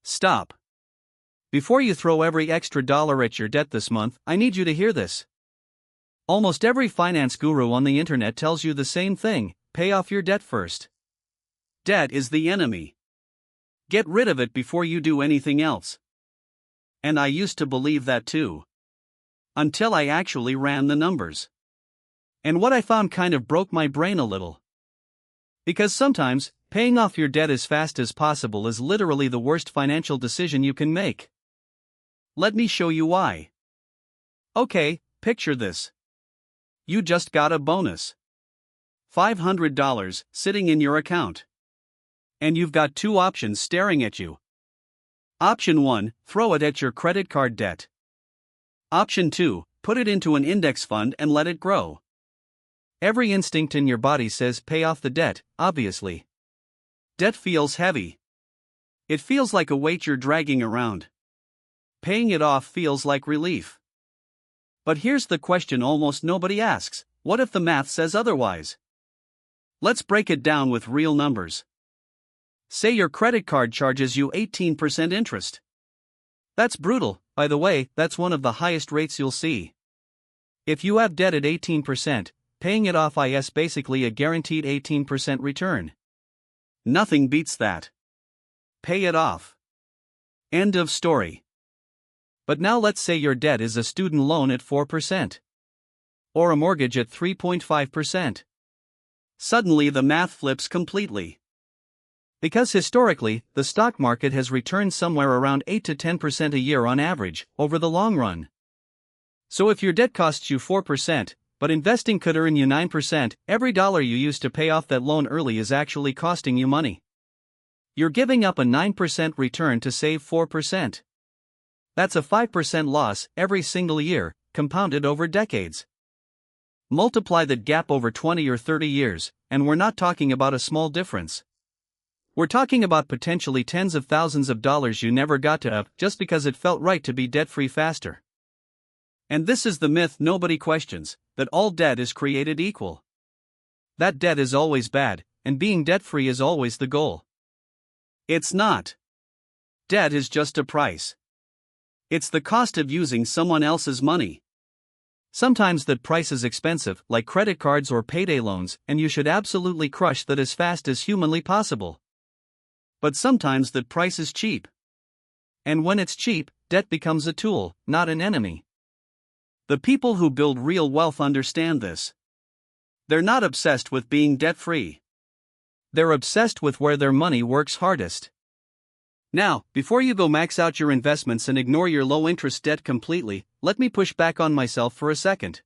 Stop. Before you throw every extra dollar at your debt this month, I need you to hear this. Almost every finance guru on the internet tells you the same thing: pay off your debt first. Debt is the enemy. Get rid of it before you do anything else. And I used to believe that too. Until I actually ran the numbers. And what I found kind of broke my brain a little. Because sometimes, paying off your debt as fast as possible is literally the worst financial decision you can make. Let me show you why. Okay, picture this. You just got a bonus. $500 sitting in your account. And you've got two options staring at you. Option 1, throw it at your credit card debt. Option 2, put it into an index fund and let it grow. Every instinct in your body says pay off the debt, obviously. Debt feels heavy. It feels like a weight you're dragging around. Paying it off feels like relief. But here's the question almost nobody asks: what if the math says otherwise? Let's break it down with real numbers. Say your credit card charges you 18% interest. That's brutal. By the way, that's one of the highest rates you'll see. If you have debt at 18%, paying it off is basically a guaranteed 18% return. Nothing beats that. Pay it off. End of story. But now let's say your debt is a student loan at 4%. Or a mortgage at 3.5%. Suddenly the math flips completely. Because historically, the stock market has returned somewhere around 8 to 10% a year on average, over the long run. So if your debt costs you 4%, but investing could earn you 9%, every dollar you use to pay off that loan early is actually costing you money. You're giving up a 9% return to save 4%. That's a 5% loss every single year, compounded over decades. Multiply that gap over 20 or 30 years, and we're not talking about a small difference. We're talking about potentially tens of thousands of dollars you never got to have just because it felt right to be debt-free faster. And this is the myth nobody questions, that all debt is created equal. That debt is always bad, and being debt-free is always the goal. It's not. Debt is just a price. It's the cost of using someone else's money. Sometimes that price is expensive, like credit cards or payday loans, and you should absolutely crush that as fast as humanly possible. But sometimes that price is cheap. And when it's cheap, debt becomes a tool, not an enemy. The people who build real wealth understand this. They're not obsessed with being debt-free. They're obsessed with where their money works hardest. Now, before you go max out your investments and ignore your low-interest debt completely, let me push back on myself for a second.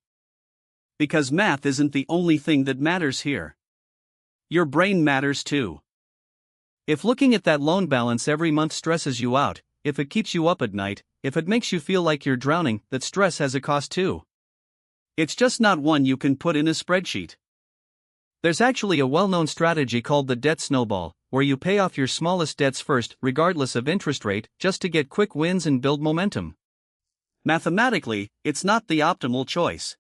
Because math isn't the only thing that matters here. Your brain matters too. If looking at that loan balance every month stresses you out, if it keeps you up at night, if it makes you feel like you're drowning, that stress has a cost too. It's just not one you can put in a spreadsheet. There's actually a well-known strategy called the debt snowball, where you pay off your smallest debts first, regardless of interest rate, just to get quick wins and build momentum. Mathematically, it's not the optimal choice.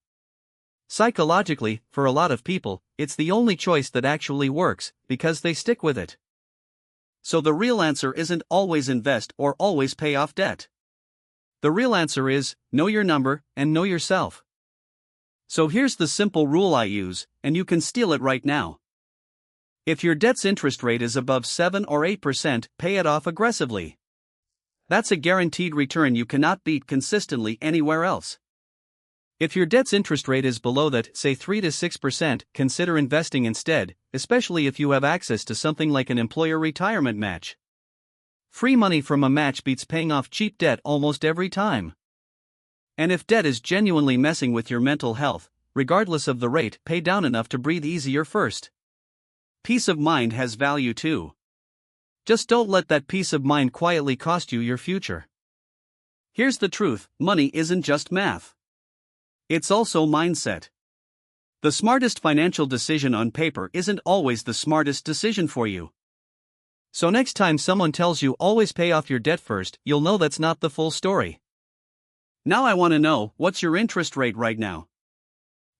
Psychologically, for a lot of people, it's the only choice that actually works, because they stick with it. So the real answer isn't always invest or always pay off debt. The real answer is, know your number, and know yourself. So here's the simple rule I use, and you can steal it right now. If your debt's interest rate is above 7 or 8%, pay it off aggressively. That's a guaranteed return you cannot beat consistently anywhere else. If your debt's interest rate is below that, say 3 to 6%, consider investing instead, especially if you have access to something like an employer retirement match. Free money from a match beats paying off cheap debt almost every time. And if debt is genuinely messing with your mental health, regardless of the rate, pay down enough to breathe easier first. Peace of mind has value too. Just don't let that peace of mind quietly cost you your future. Here's the truth: money isn't just math. It's also mindset. The smartest financial decision on paper isn't always the smartest decision for you. So next time someone tells you always pay off your debt first, you'll know that's not the full story. Now I want to know, what's your interest rate right now?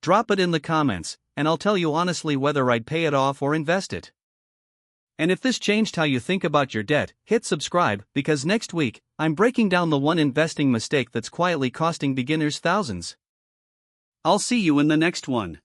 Drop it in the comments, and I'll tell you honestly whether I'd pay it off or invest it. And if this changed how you think about your debt, hit subscribe, because next week, I'm breaking down the one investing mistake that's quietly costing beginners thousands. I'll see you in the next one.